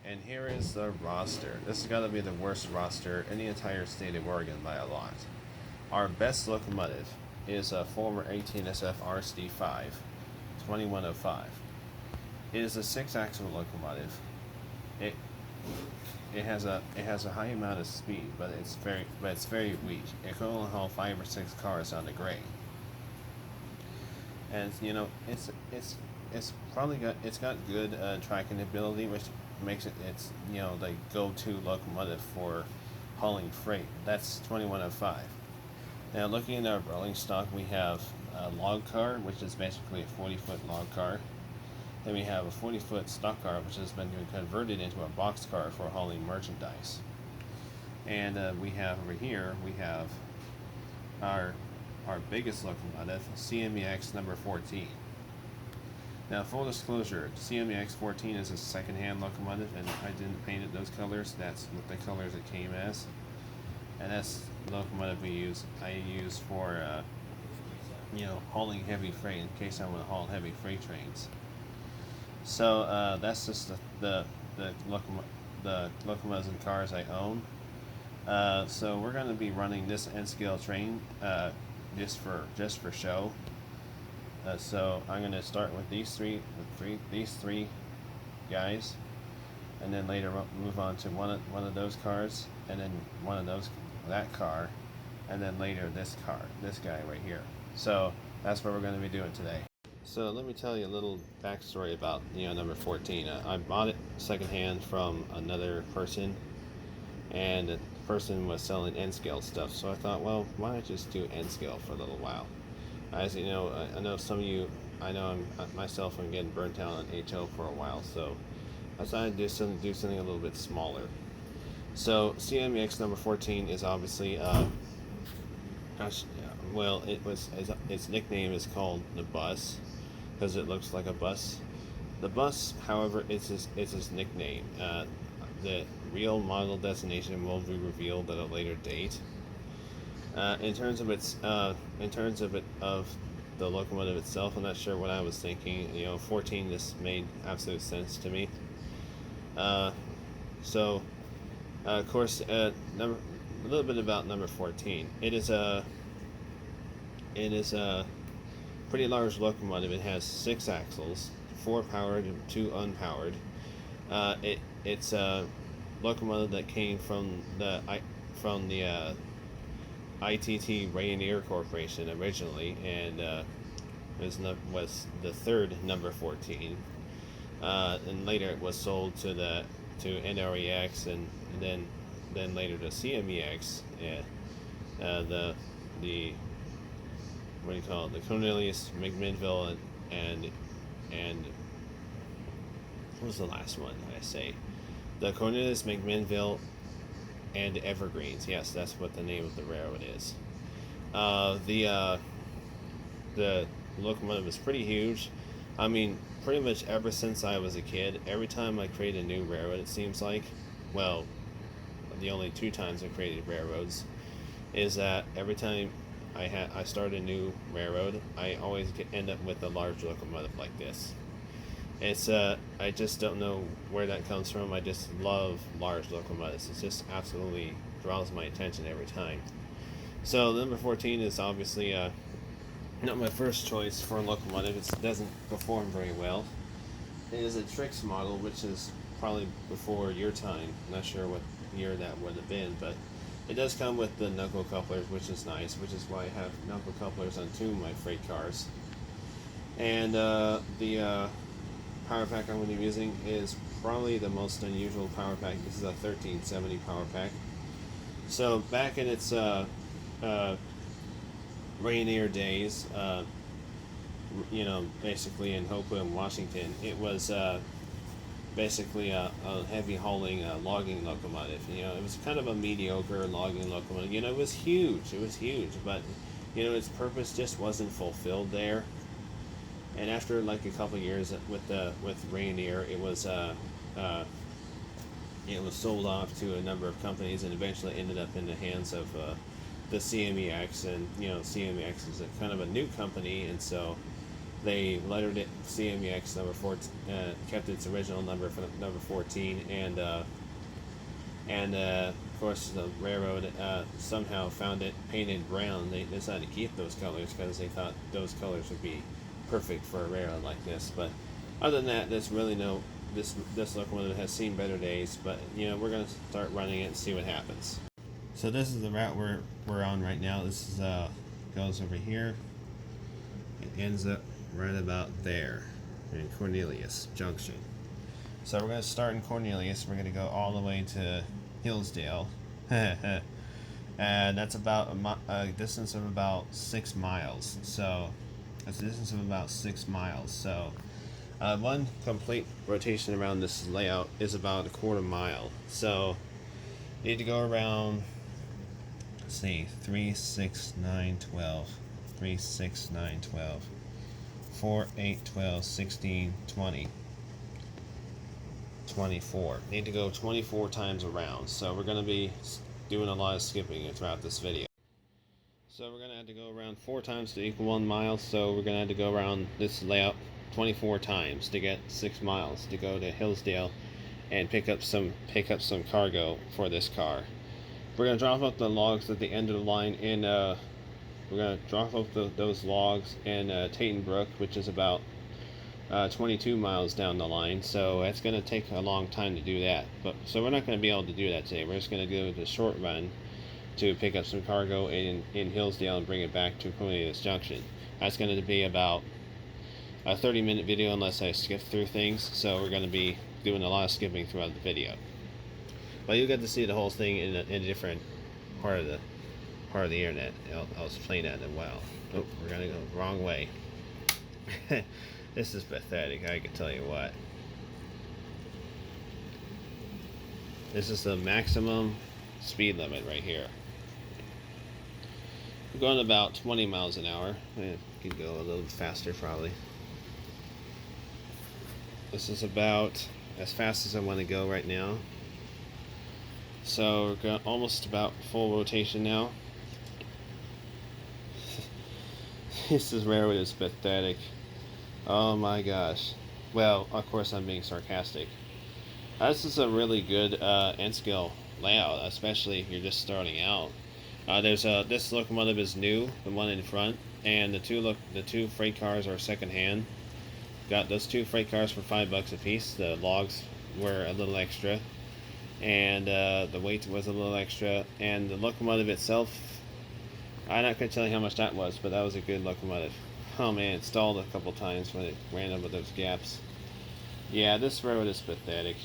And here is the roster. This has got to be the worst roster in the entire state of Oregon by a lot. Our best locomotive is a former 18SF RSD5, 2105. It is a six-axle locomotive. It it has a high amount of speed, but it's very weak. It can only haul 5 or 6 cars on the grade, and it's got good tracking ability, which makes it it's the go-to locomotive for hauling freight. That's 2105. Now looking at our rolling stock, we have a log car, which is basically a 40-foot log car. Then we have a 40-foot stock car, which has been converted into a box car for hauling merchandise. And we have over here, we have our our biggest locomotive, CMEX number 14. Now, full disclosure, CMEX 14 is a second-hand locomotive, and I didn't paint it those colors. That's what the colors it came as, and that's the locomotive I use for, hauling heavy freight in case I want to haul heavy freight trains. So that's just the locomotives and cars I own. So we're going to be running this N-scale train just for show. So I'm going to start with these three guys, and then later move on to one of those cars, and then that car, and then later this guy right here. So that's what we're going to be doing today. So let me tell you a little backstory about number 14. I bought it secondhand from another person, and the person was selling N-scale stuff. So I thought, well, why not just do N-scale for a little while? As you know, I know some of you, I know I'm getting burnt out on HO for a while, so I decided to do something a little bit smaller. So CMEX number 14 is obviously, its nickname is called the Bus because it looks like a bus. The Bus, however, is his nickname. The real model destination will be revealed at a later date. In terms of the locomotive itself, I'm not sure what I was thinking. 14 just made absolute sense to me. Of course, a little bit about number 14. It is a pretty large locomotive. It has 6 axles, 4 powered and 2 unpowered. It's a locomotive that came from the ITT Rayonier Corporation originally, and was the third number 14. And later it was sold to NREX, and then later to CMEX. The what do you call it? The Cornelius McMinnville and what was the last one? Did I say the Cornelius McMinnville and Evergreens. Yes, that's what the name of the railroad is. The locomotive is pretty huge. I mean, pretty much ever since I was a kid, every time I create a new railroad, it seems like, well, the only 2 times I created railroads, is that every time I start a new railroad, I always end up with a large locomotive like this. It's I just don't know where that comes from. I just love large locomotives. It just absolutely draws my attention every time. So number 14 is obviously not my first choice for a locomotive. It doesn't perform very well. It is a Trix model, which is probably before your time. I'm not sure what year that would have been, but it does come with the knuckle couplers, which is nice, which is why I have knuckle couplers on 2 of my freight cars. And the power pack I'm going to be using is probably the most unusual power pack. This is a 1370 power pack. So back in its Rayonier days, basically in Hopewell and Washington, it was basically a heavy hauling logging locomotive. It was kind of a mediocre logging locomotive. It was huge, but its purpose just wasn't fulfilled there. And after like a couple of years with Rayonier, it was sold off to a number of companies, and eventually ended up in the hands of the CMEX. And CMEX is a kind of a new company, and so They lettered it CMEX number 14, kept its original number for number 14, and of course the railroad somehow found it painted brown. They decided to keep those colors because they thought those colors would be perfect for a railroad like this. But other than that, there's really no this locomotive has seen better days. But we're gonna start running it and see what happens. So this is the route we're on right now. This is goes over here. It ends up right about there in Cornelius Junction. So we're going to start in Cornelius. We're going to go all the way to Hillsdale. And that's about a distance of about 6 miles. So that's a distance of about 6 miles. So one complete rotation around this layout is about a quarter mile. So you need to go around, let's see, 3, 6, 9, 12. 3, 6, 9, 12. 4, 8, 12, 16, 20. 24. Need to go 24 times around. So we're going to be doing a lot of skipping throughout this video. So we're going to have to go around 4 times to equal 1 mile. So we're going to have to go around this layout 24 times to get 6 miles to go to Hillsdale and pick up some cargo for this car. We're going to drop off the logs at the end of the line in we're going to drop off those logs in Tatum Brook, which is about 22 miles down the line. So it's going to take a long time to do that. So we're not going to be able to do that today. We're just going to do the short run to pick up some cargo in Hillsdale and bring it back to Cornelius Junction. That's going to be about a 30-minute video unless I skip through things. So we're going to be doing a lot of skipping throughout the video. But you'll get to see the whole thing in a different part of the internet. I'll explain that in a while. Oh, we're gonna go the wrong way. This is pathetic, I can tell you what. This is the maximum speed limit right here. We're going about 20 miles an hour. I could go a little faster probably. This is about as fast as I want to go right now. So we're almost about full rotation now. This railroad is pathetic. Oh my gosh. Well, of course I'm being sarcastic. This is a really good N-scale layout, especially if you're just starting out. This locomotive is new, the one in front, and the two freight cars are secondhand. Got those 2 freight cars for $5 a piece. The logs were a little extra, and the weight was a little extra, and the locomotive itself, I'm not going to tell you how much that was, but that was a good locomotive. Oh man, it stalled a couple times when it ran over those gaps. Yeah, this road is pathetic.